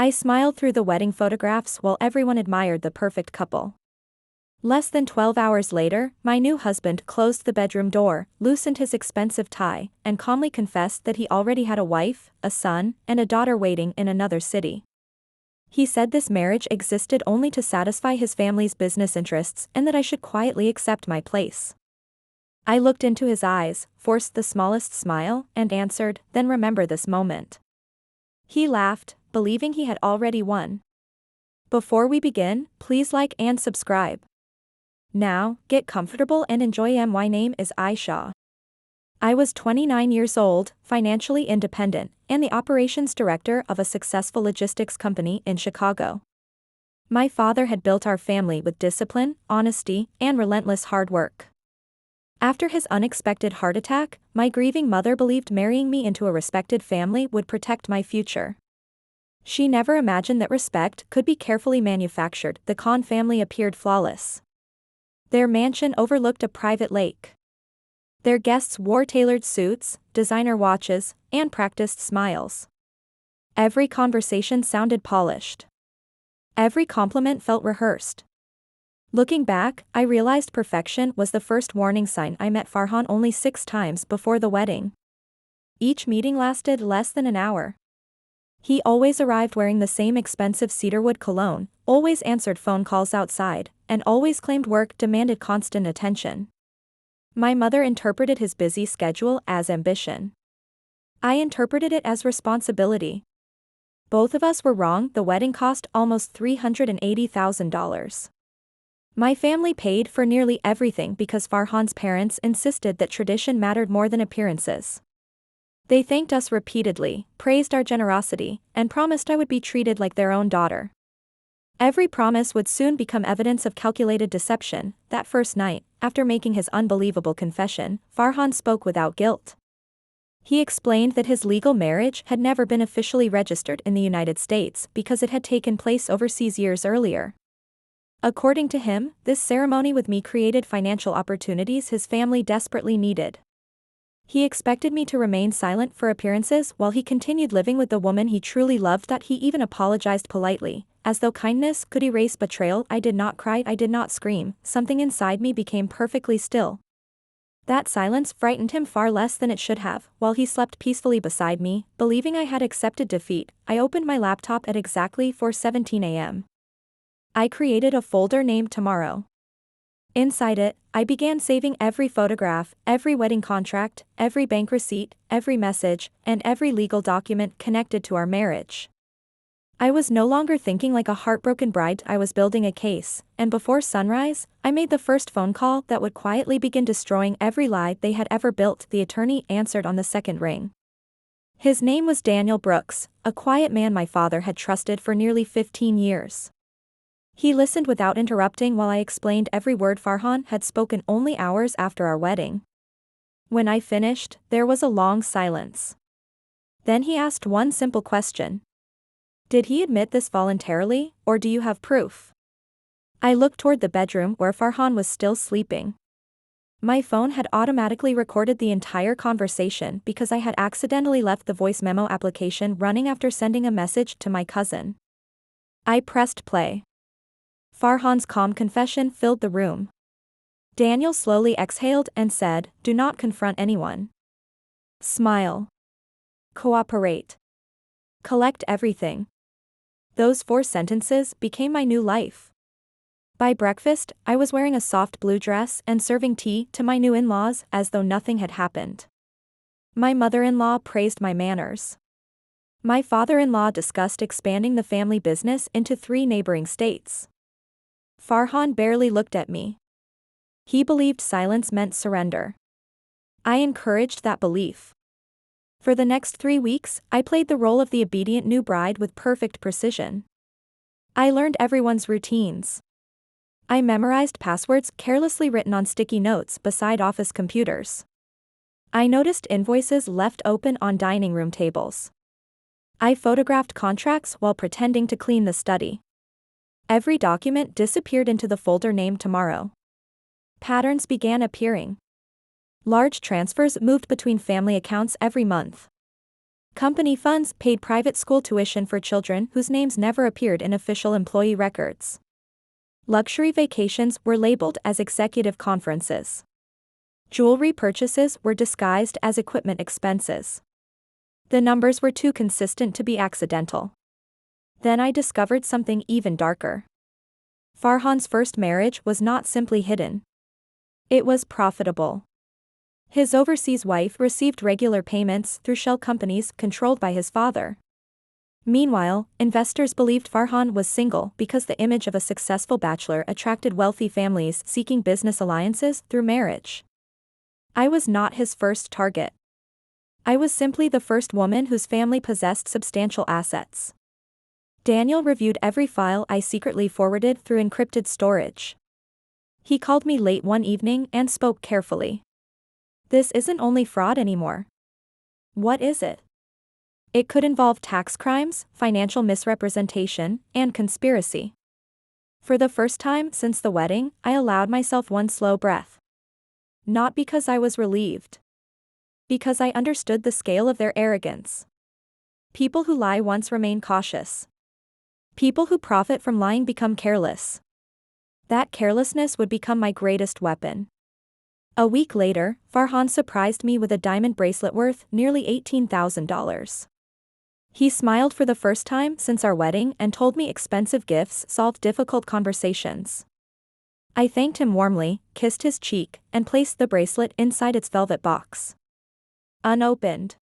I smiled through the wedding photographs while everyone admired the perfect couple. Less than 12 hours later, my new husband closed the bedroom door, loosened his expensive tie, and calmly confessed that he already had a wife, a son, and a daughter waiting in another city. He said this marriage existed only to satisfy his family's business interests and that I should quietly accept my place. I looked into his eyes, forced the smallest smile, and answered, "Then remember this moment." He laughed, believing he had already won. Before we begin, please like and subscribe. Now, get comfortable and enjoy. My name is Aisha. I was 29 years old, financially independent, and the operations director of a successful logistics company in Chicago. My father had built our family with discipline, honesty, and relentless hard work. After his unexpected heart attack, my grieving mother believed marrying me into a respected family would protect my future. She never imagined that respect could be carefully manufactured. The Khan family appeared flawless. Their mansion overlooked a private lake. Their guests wore tailored suits, designer watches, and practiced smiles. Every conversation sounded polished. Every compliment felt rehearsed. Looking back, I realized perfection was the first warning sign. I met Farhan only 6 times before the wedding. Each meeting lasted less than an hour. He always arrived wearing the same expensive cedarwood cologne, always answered phone calls outside, and always claimed work demanded constant attention. My mother interpreted his busy schedule as ambition. I interpreted it as responsibility. Both of us were wrong. The wedding cost almost $380,000. My family paid for nearly everything because Farhan's parents insisted that tradition mattered more than appearances. They thanked us repeatedly, praised our generosity, and promised I would be treated like their own daughter. Every promise would soon become evidence of calculated deception. That first night, after making his unbelievable confession, Farhan spoke without guilt. He explained that his legal marriage had never been officially registered in the United States because it had taken place overseas years earlier. According to him, this ceremony with me created financial opportunities his family desperately needed. He expected me to remain silent for appearances while he continued living with the woman he truly loved. That he even apologized politely, as though kindness could erase betrayal. I did not cry, I did not scream. Something inside me became perfectly still. That silence frightened him far less than it should have. While he slept peacefully beside me, believing I had accepted defeat, I opened my laptop at exactly 4:17 a.m. I created a folder named Tomorrow. Inside it, I began saving every photograph, every wedding contract, every bank receipt, every message, and every legal document connected to our marriage. I was no longer thinking like a heartbroken bride. I was building a case, and before sunrise, I made the first phone call that would quietly begin destroying every lie they had ever built. The attorney answered on the second ring. His name was Daniel Brooks, a quiet man my father had trusted for nearly 15 years. He listened without interrupting while I explained every word. Farhan had spoken only hours after our wedding. When I finished, there was a long silence. Then he asked one simple question. Did he admit this voluntarily, or do you have proof? I looked toward the bedroom where Farhan was still sleeping. My phone had automatically recorded the entire conversation because I had accidentally left the voice memo application running after sending a message to my cousin. I pressed play. Farhan's calm confession filled the room. Daniel slowly exhaled and said, "Do not confront anyone. Smile. Cooperate. Collect everything." Those 4 sentences became my new life. By breakfast, I was wearing a soft blue dress and serving tea to my new in-laws as though nothing had happened. My mother-in-law praised my manners. My father-in-law discussed expanding the family business into 3 neighboring states. Farhan barely looked at me. He believed silence meant surrender. I encouraged that belief. For the next 3 weeks, I played the role of the obedient new bride with perfect precision. I learned everyone's routines. I memorized passwords carelessly written on sticky notes beside office computers. I noticed invoices left open on dining room tables. I photographed contracts while pretending to clean the study. Every document disappeared into the folder named Tomorrow. Patterns began appearing. Large transfers moved between family accounts every month. Company funds paid private school tuition for children whose names never appeared in official employee records. Luxury vacations were labeled as executive conferences. Jewelry purchases were disguised as equipment expenses. The numbers were too consistent to be accidental. Then I discovered something even darker. Farhan's first marriage was not simply hidden. It was profitable. His overseas wife received regular payments through shell companies controlled by his father. Meanwhile, investors believed Farhan was single because the image of a successful bachelor attracted wealthy families seeking business alliances through marriage. I was not his first target. I was simply the first woman whose family possessed substantial assets. Daniel reviewed every file I secretly forwarded through encrypted storage. He called me late one evening and spoke carefully. This isn't only fraud anymore. What is it? It could involve tax crimes, financial misrepresentation, and conspiracy. For the first time since the wedding, I allowed myself one slow breath. Not because I was relieved. Because I understood the scale of their arrogance. People who lie once remain cautious. People who profit from lying become careless. That carelessness would become my greatest weapon. A week later, Farhan surprised me with a diamond bracelet worth nearly $18,000. He smiled for the first time since our wedding and told me expensive gifts solved difficult conversations. I thanked him warmly, kissed his cheek, and placed the bracelet inside its velvet box. Unopened.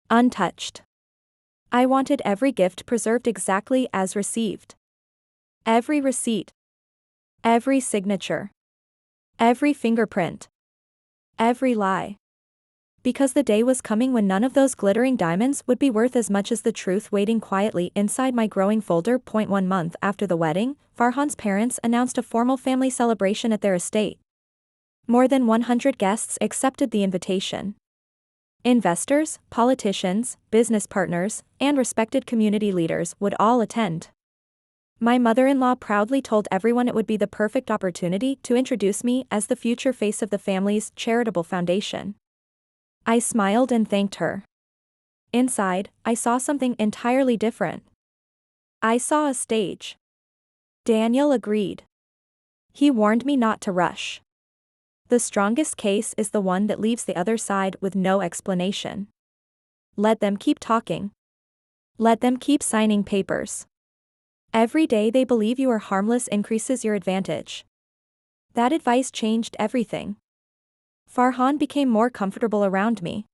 Untouched. I wanted every gift preserved exactly as received. Every receipt. Every signature. Every fingerprint. Every lie. Because the day was coming when none of those glittering diamonds would be worth as much as the truth waiting quietly inside my growing folder. 1 month after the wedding, Farhan's parents announced a formal family celebration at their estate. More than 100 guests accepted the invitation. Investors, politicians, business partners, and respected community leaders would all attend. My mother-in-law proudly told everyone it would be the perfect opportunity to introduce me as the future face of the family's charitable foundation. I smiled and thanked her. Inside, I saw something entirely different. I saw a stage. Daniel agreed. He warned me not to rush. The strongest case is the one that leaves the other side with no explanation. Let them keep talking. Let them keep signing papers. Every day they believe you are harmless increases your advantage. That advice changed everything. Farhan became more comfortable around me.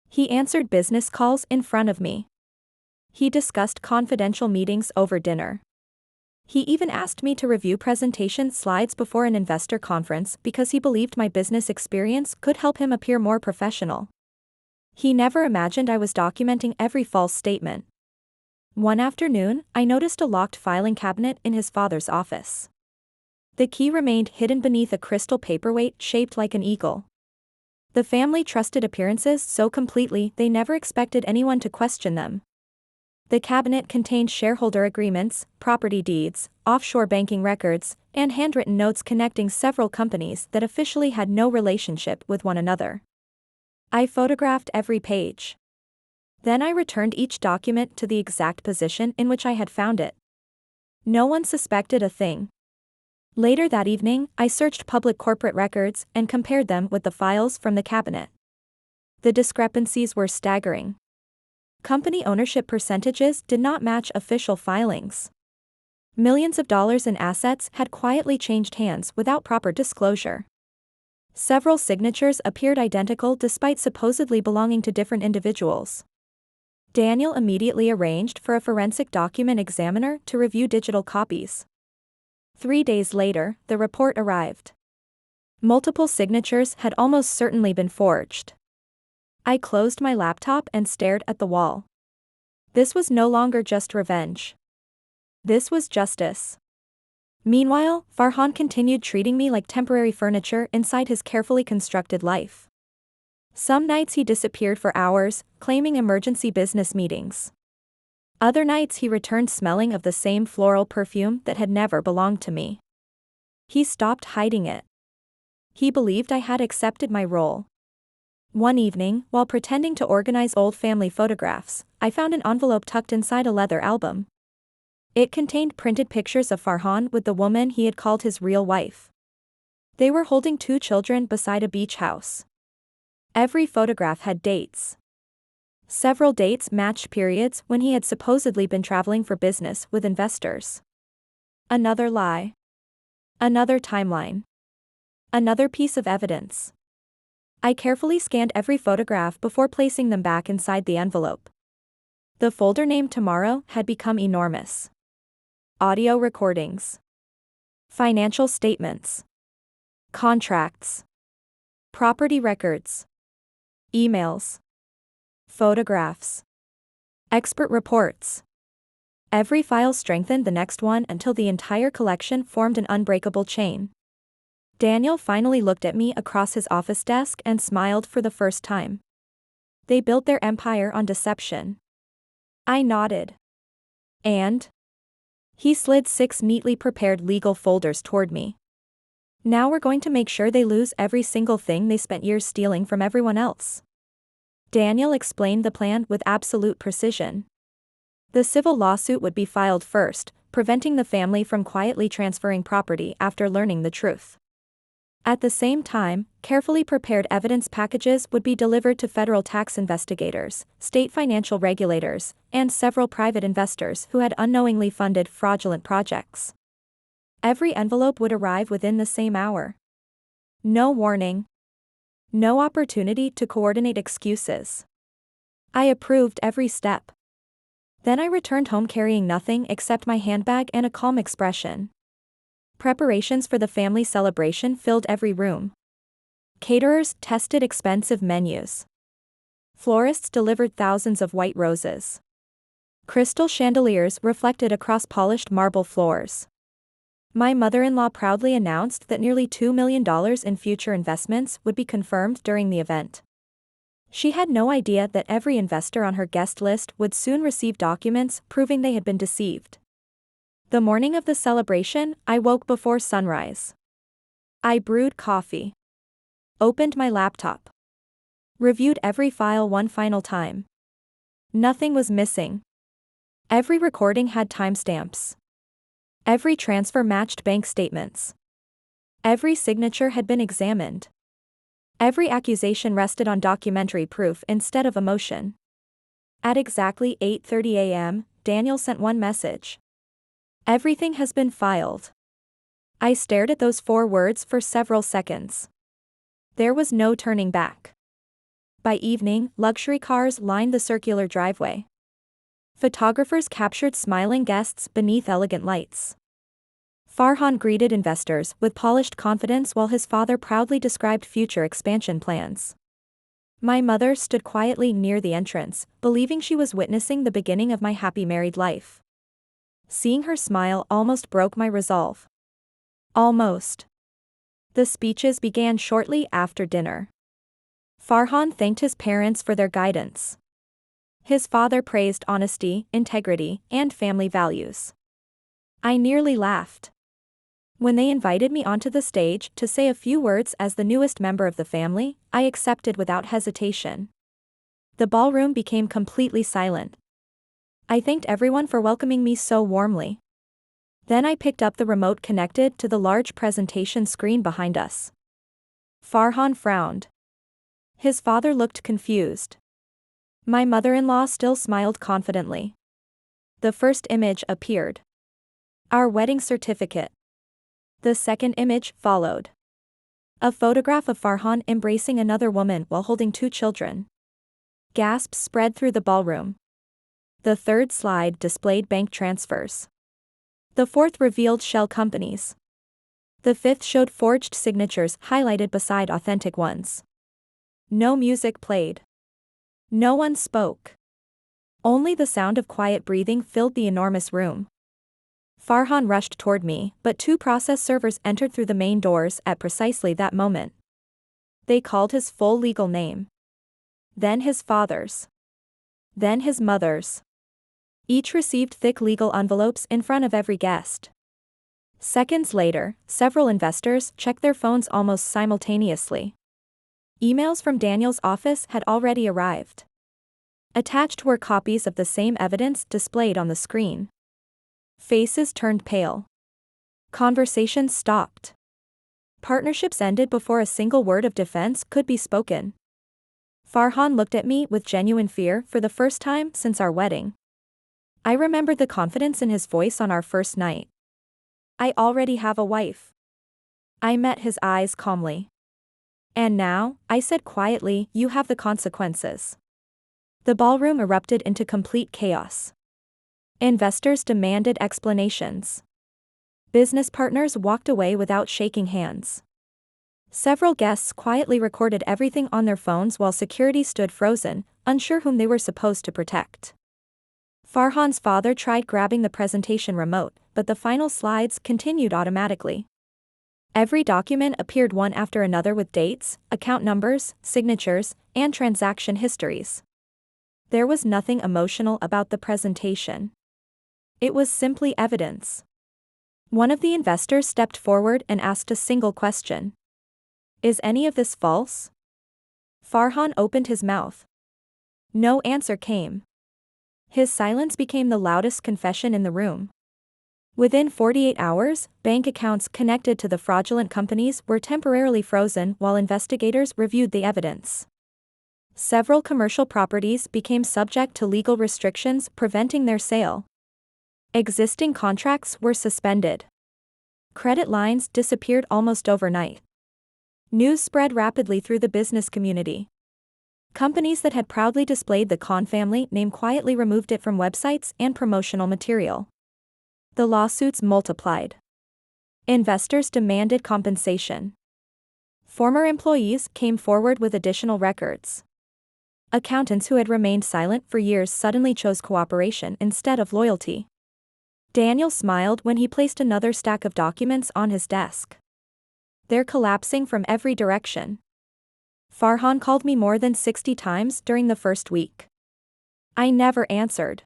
He answered business calls in front of me. He discussed confidential meetings over dinner. He even asked me to review presentation slides before an investor conference because he believed my business experience could help him appear more professional. He never imagined I was documenting every false statement. One afternoon, I noticed a locked filing cabinet in his father's office. The key remained hidden beneath a crystal paperweight shaped like an eagle. The family trusted appearances so completely they never expected anyone to question them. The cabinet contained shareholder agreements, property deeds, offshore banking records, and handwritten notes connecting several companies that officially had no relationship with one another. I photographed every page. Then I returned each document to the exact position in which I had found it. No one suspected a thing. Later that evening, I searched public corporate records and compared them with the files from the cabinet. The discrepancies were staggering. Company ownership percentages did not match official filings. Millions of dollars in assets had quietly changed hands without proper disclosure. Several signatures appeared identical despite supposedly belonging to different individuals. Daniel immediately arranged for a forensic document examiner to review digital copies. 3 days later, the report arrived. Multiple signatures had almost certainly been forged. I closed my laptop and stared at the wall. This was no longer just revenge. This was justice. Meanwhile, Farhan continued treating me like temporary furniture inside his carefully constructed life. Some nights he disappeared for hours, claiming emergency business meetings. Other nights he returned smelling of the same floral perfume that had never belonged to me. He stopped hiding it. He believed I had accepted my role. One evening, while pretending to organize old family photographs, I found an envelope tucked inside a leather album. It contained printed pictures of Farhan with the woman he had called his real wife. They were holding 2 children beside a beach house. Every photograph had dates. Several dates matched periods when he had supposedly been traveling for business with investors. Another lie. Another timeline. Another piece of evidence. I carefully scanned every photograph before placing them back inside the envelope. The folder named Tomorrow had become enormous. Audio recordings. Financial statements. Contracts. Property records. Emails. Photographs. Expert reports. Every file strengthened the next one until the entire collection formed an unbreakable chain. Daniel finally looked at me across his office desk and smiled for the first time. They built their empire on deception. I nodded. And? He slid 6 neatly prepared legal folders toward me. Now we're going to make sure they lose every single thing they spent years stealing from everyone else. Daniel explained the plan with absolute precision. The civil lawsuit would be filed first, preventing the family from quietly transferring property after learning the truth. At the same time, carefully prepared evidence packages would be delivered to federal tax investigators, state financial regulators, and several private investors who had unknowingly funded fraudulent projects. Every envelope would arrive within the same hour. No warning. No opportunity to coordinate excuses. I approved every step. Then I returned home carrying nothing except my handbag and a calm expression. Preparations for the family celebration filled every room. Caterers tested expensive menus. Florists delivered thousands of white roses. Crystal chandeliers reflected across polished marble floors. My mother-in-law proudly announced that nearly $2 million in future investments would be confirmed during the event. She had no idea that every investor on her guest list would soon receive documents proving they had been deceived. The morning of the celebration, I woke before sunrise. I brewed coffee. Opened my laptop. Reviewed every file one final time. Nothing was missing. Every recording had timestamps. Every transfer matched bank statements. Every signature had been examined. Every accusation rested on documentary proof instead of emotion. At exactly 8:30 a.m., Daniel sent one message. Everything has been filed. I stared at those 4 words for several seconds. There was no turning back. By evening, luxury cars lined the circular driveway. Photographers captured smiling guests beneath elegant lights. Farhan greeted investors with polished confidence while his father proudly described future expansion plans. My mother stood quietly near the entrance, believing she was witnessing the beginning of my happy married life. Seeing her smile almost broke my resolve. Almost. The speeches began shortly after dinner. Farhan thanked his parents for their guidance. His father praised honesty, integrity, and family values. I nearly laughed. When they invited me onto the stage to say a few words as the newest member of the family, I accepted without hesitation. The ballroom became completely silent. I thanked everyone for welcoming me so warmly. Then I picked up the remote connected to the large presentation screen behind us. Farhan frowned. His father looked confused. My mother-in-law still smiled confidently. The first image appeared. Our wedding certificate. The second image followed. A photograph of Farhan embracing another woman while holding 2 children. Gasps spread through the ballroom. The third slide displayed bank transfers. The fourth revealed shell companies. The fifth showed forged signatures highlighted beside authentic ones. No music played. No one spoke. Only the sound of quiet breathing filled the enormous room. Farhan rushed toward me, but 2 process servers entered through the main doors at precisely that moment. They called his full legal name. Then his father's. Then his mother's. Each received thick legal envelopes in front of every guest. Seconds later, several investors checked their phones almost simultaneously. Emails from Daniel's office had already arrived. Attached were copies of the same evidence displayed on the screen. Faces turned pale. Conversations stopped. Partnerships ended before a single word of defense could be spoken. Farhan looked at me with genuine fear for the first time since our wedding. I remembered the confidence in his voice on our first night. I already have a wife. I met his eyes calmly. And now, I said quietly, you have the consequences. The ballroom erupted into complete chaos. Investors demanded explanations. Business partners walked away without shaking hands. Several guests quietly recorded everything on their phones while security stood frozen, unsure whom they were supposed to protect. Farhan's father tried grabbing the presentation remote, but the final slides continued automatically. Every document appeared one after another with dates, account numbers, signatures, and transaction histories. There was nothing emotional about the presentation. It was simply evidence. One of the investors stepped forward and asked a single question. Is any of this false? Farhan opened his mouth. No answer came. His silence became the loudest confession in the room. Within 48 hours, bank accounts connected to the fraudulent companies were temporarily frozen while investigators reviewed the evidence. Several commercial properties became subject to legal restrictions preventing their sale. Existing contracts were suspended. Credit lines disappeared almost overnight. News spread rapidly through the business community. Companies that had proudly displayed the Khan family name quietly removed it from websites and promotional material. The lawsuits multiplied. Investors demanded compensation. Former employees came forward with additional records. Accountants who had remained silent for years suddenly chose cooperation instead of loyalty. Daniel smiled when he placed another stack of documents on his desk. They're collapsing from every direction. Farhan called me more than 60 times during the first week. I never answered.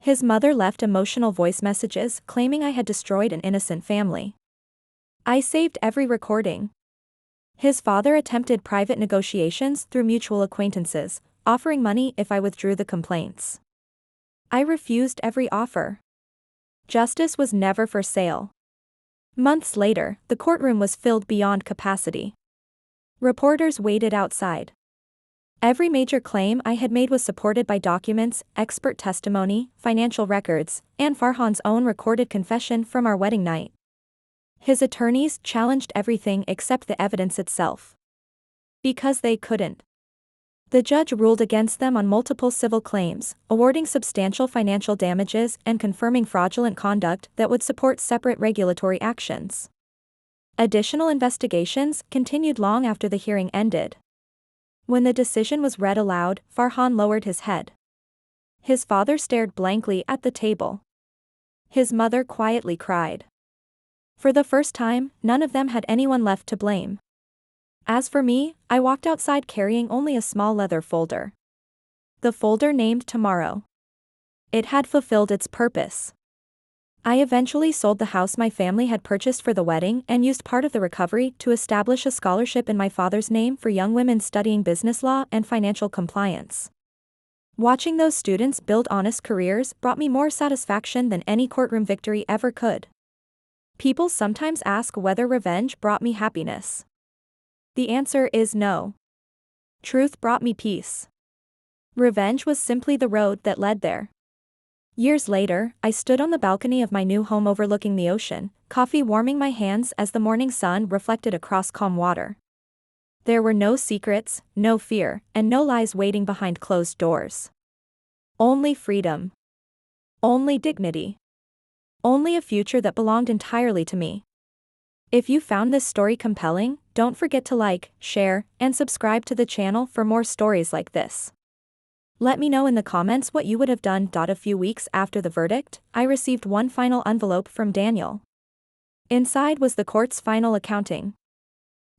His mother left emotional voice messages claiming I had destroyed an innocent family. I saved every recording. His father attempted private negotiations through mutual acquaintances, offering money if I withdrew the complaints. I refused every offer. Justice was never for sale. Months later, the courtroom was filled beyond capacity. Reporters waited outside. Every major claim I had made was supported by documents, expert testimony, financial records, and Farhan's own recorded confession from our wedding night. His attorneys challenged everything except the evidence itself. Because they couldn't. The judge ruled against them on multiple civil claims, awarding substantial financial damages and confirming fraudulent conduct that would support separate regulatory actions. Additional investigations continued long after the hearing ended. When the decision was read aloud, Farhan lowered his head. His father stared blankly at the table. His mother quietly cried. For the first time, none of them had anyone left to blame. As for me, I walked outside carrying only a small leather folder. The folder named Tomorrow. It had fulfilled its purpose. I eventually sold the house my family had purchased for the wedding and used part of the recovery to establish a scholarship in my father's name for young women studying business law and financial compliance. Watching those students build honest careers brought me more satisfaction than any courtroom victory ever could. People sometimes ask whether revenge brought me happiness. The answer is no. Truth brought me peace. Revenge was simply the road that led there. Years later, I stood on the balcony of my new home overlooking the ocean, coffee warming my hands as the morning sun reflected across calm water. There were no secrets, no fear, and no lies waiting behind closed doors. Only freedom. Only dignity. Only a future that belonged entirely to me. If you found this story compelling, don't forget to like, share, and subscribe to the channel for more stories like this. Let me know in the comments what you would have done. A few weeks after the verdict, I received one final envelope from Daniel. Inside was the court's final accounting.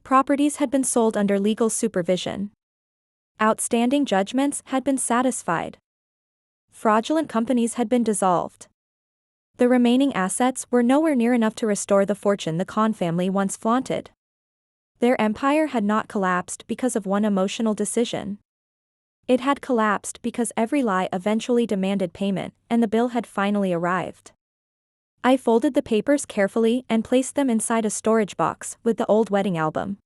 Properties had been sold under legal supervision. Outstanding judgments had been satisfied. Fraudulent companies had been dissolved. The remaining assets were nowhere near enough to restore the fortune the Khan family once flaunted. Their empire had not collapsed because of one emotional decision. It had collapsed because every lie eventually demanded payment, and the bill had finally arrived. I folded the papers carefully and placed them inside a storage box with the old wedding album.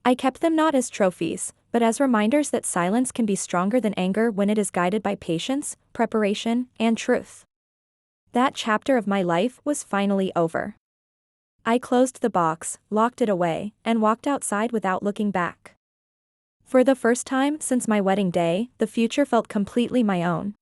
I kept them not as trophies, but as reminders that silence can be stronger than anger when it is guided by patience, preparation, and truth. That chapter of my life was finally over. I closed the box, locked it away, and walked outside without looking back. For the first time since my wedding day, the future felt completely my own.